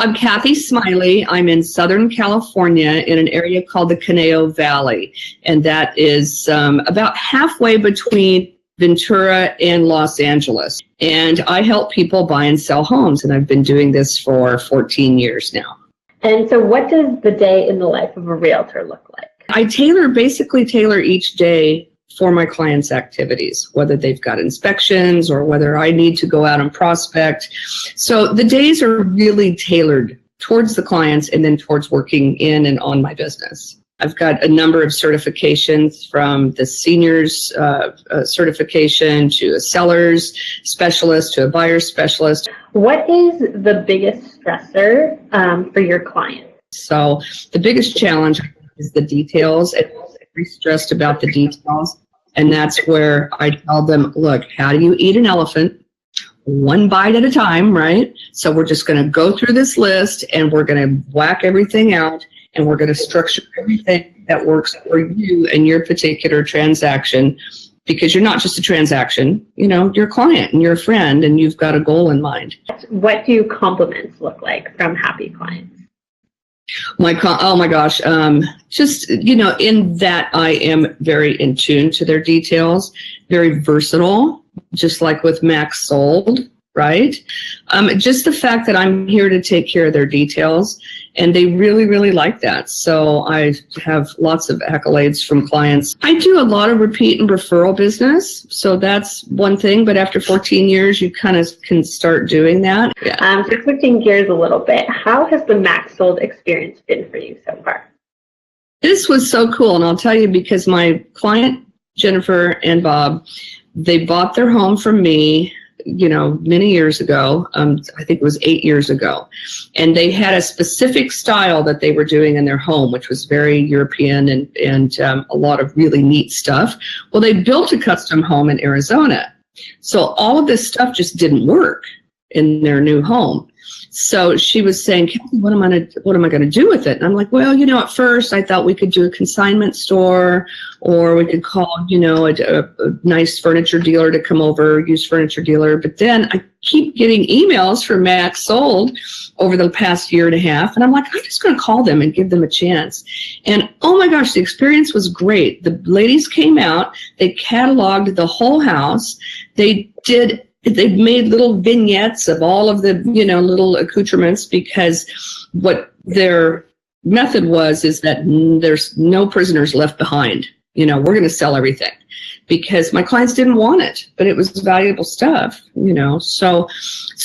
I'm Kathy Smiley. I'm in Southern California in an area called the Conejo Valley, and that is about halfway between Ventura and Los Angeles. And I help people buy and sell homes, and I've been doing this for 14 years now. And so what does the day in the life of a realtor look like? I basically tailor each day for my clients' activities, whether they've got inspections or whether I need to go out and prospect. So the days are really tailored towards the clients and then towards working in and on my business. I've got a number of certifications, from the seniors certification to a seller's specialist to a buyer's specialist. What is the biggest stressor for your clients? So the biggest challenge is the details, and very stressed about the details. And that's where I tell them, look, how do you eat an elephant? One bite at a time, right? So we're just going to go through this list and we're going to whack everything out, and we're going to structure everything that works for you and your particular transaction, because you're not just a transaction, you're a client and you're a friend and you've got a goal in mind. What do compliments look like from happy clients? Oh my gosh. Just, in that I am very in tune to their details, very versatile, just like with MaxSold, right? Just the fact that I'm here to take care of their details, and they really, really like that. So I have lots of accolades from clients. I do a lot of repeat and referral business. So that's one thing, but after 14 years, you kind of can start doing that. Yeah. So switching gears a little bit, how has the MaxSold experience been for you so far? This was so cool. And I'll tell you, because my client, Jennifer and Bob, they bought their home from me many years ago. I think it was 8 years ago. And they had a specific style that they were doing in their home, which was very European and a lot of really neat stuff. Well, they built a custom home in Arizona. So all of this stuff just didn't work in their new home. So she was saying, Kathy, what am I going to do with it? And I'm like, well, at first I thought we could do a consignment store, or we could call, a nice furniture dealer to come over, used furniture dealer. But then I keep getting emails from MaxSold over the past year and a half. And I'm like, I'm just going to call them and give them a chance. And oh my gosh, the experience was great. The ladies came out, they cataloged the whole house. They made little vignettes of all of the, little accoutrements, because what their method is that there's no prisoners left behind. We're going to sell everything, because my clients didn't want it, but it was valuable stuff, So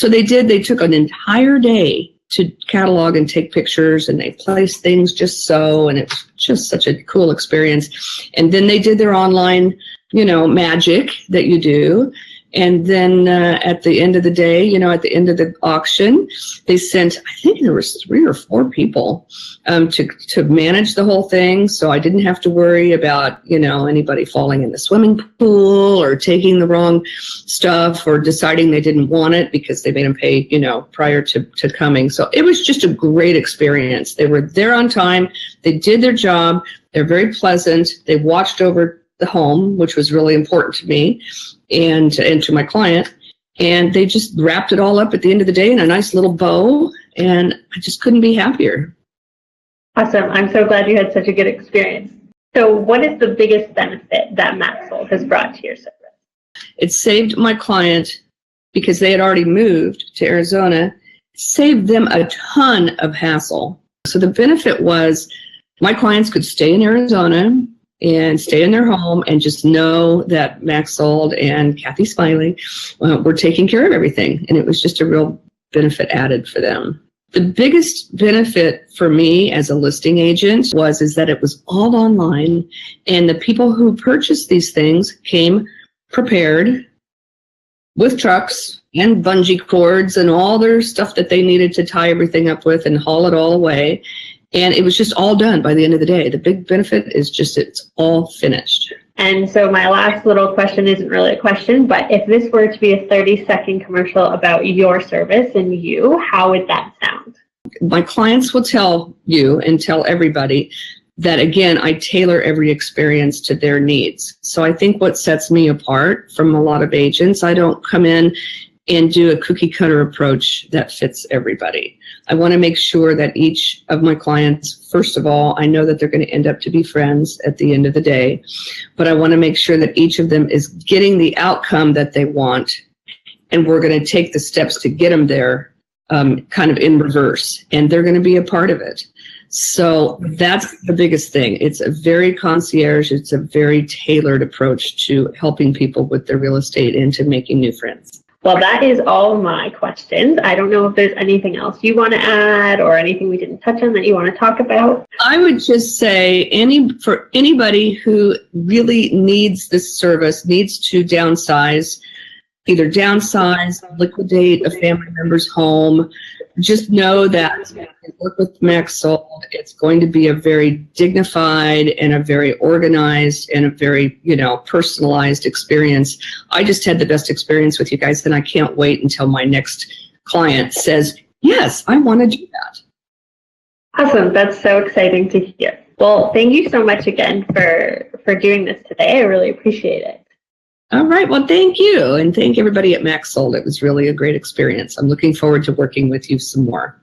they took an entire day to catalog and take pictures, and they placed things just so, and it's just such a cool experience. And then they did their online, magic that you do. And then at the end of the day, at the end of the auction, they sent, I think there was 3 or 4 people to manage the whole thing. So I didn't have to worry about, anybody falling in the swimming pool or taking the wrong stuff or deciding they didn't want it because they made them pay, prior to coming. So it was just a great experience. They were there on time. They did their job. They're very pleasant. They watched over the home, which was really important to me and to my client. And they just wrapped it all up at the end of the day in a nice little bow. And I just couldn't be happier. Awesome. I'm so glad you had such a good experience. So what is the biggest benefit that MaxSold has brought to your service? It saved my client, because they had already moved to Arizona, saved them a ton of hassle. So the benefit was my clients could stay in Arizona and stay in their home and just know that MaxSold and Kathy Smiley were taking care of everything. And it was just a real benefit added for them. The biggest benefit for me as a listing agent is that it was all online, and the people who purchased these things came prepared with trucks and bungee cords and all their stuff that they needed to tie everything up with and haul it all away. And it was just all done by the end of the day. The big benefit is just it's all finished. And so my last little question isn't really a question, but if this were to be a 30-second commercial about your service and you, how would that sound? My clients will tell you and tell everybody that, again, I tailor every experience to their needs. So I think what sets me apart from a lot of agents, I don't come in and do a cookie cutter approach that fits everybody. I want to make sure that each of my clients, first of all, I know that they're going to end up to be friends at the end of the day, but I want to make sure that each of them is getting the outcome that they want, and we're going to take the steps to get them there kind of in reverse, and they're going to be a part of it. So that's the biggest thing. It's a very concierge, it's a very tailored approach to helping people with their real estate and to making new friends. Well, that is all my questions. I don't know if there's anything else you want to add or anything we didn't touch on that you want to talk about. I would just say for anybody who really needs this service, needs to downsize, either downsize, liquidate a family member's home, just know that when you work with MaxSold, it's going to be a very dignified and a very organized and a very, personalized experience. I just had the best experience with you guys, and I can't wait until my next client says, yes, I want to do that. Awesome. That's so exciting to hear. Well, thank you so much again for doing this today. I really appreciate it. All right. Well, thank you. And thank everybody at MaxSold. It was really a great experience. I'm looking forward to working with you some more.